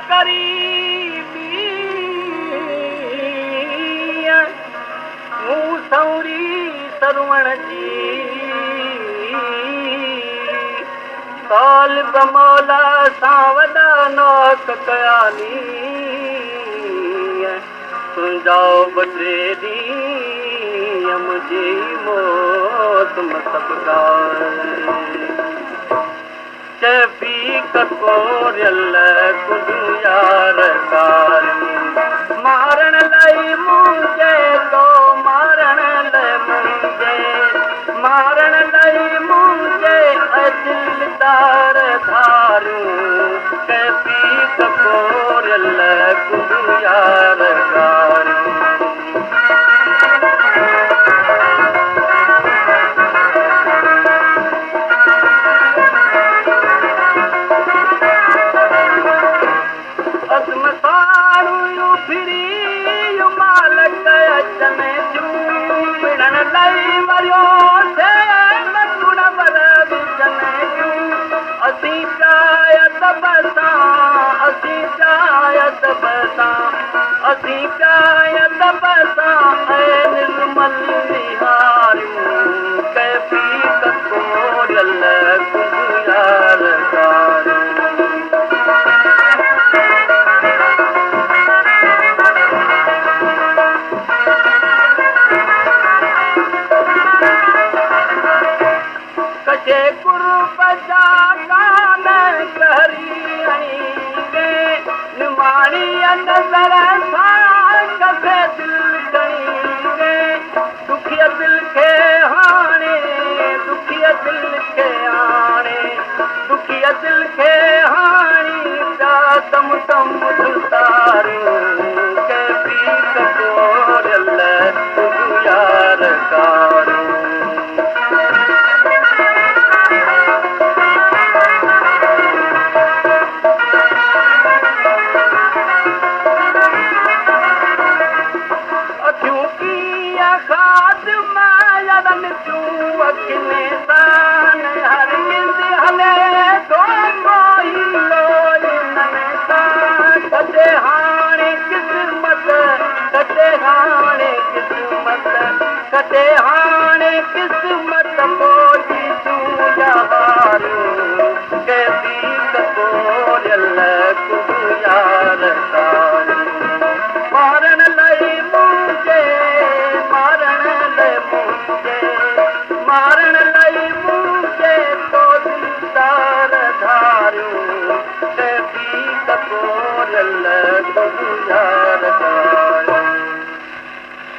करीबी मूं सौरी सरवण जी तालिब मौला सां वॾा नौक कयानी तुंहिंजो बटे ॾींहं मुंहिंजी मौत चफ़ी ककोरियल कुझु यार कारी मारण लाइ मुंहिंजे तो मारण लाइ मुंहिंजे दिलदार धारियूं चफ़ी ककोरियल कुझु यार कारी ककोरियल कुझु यार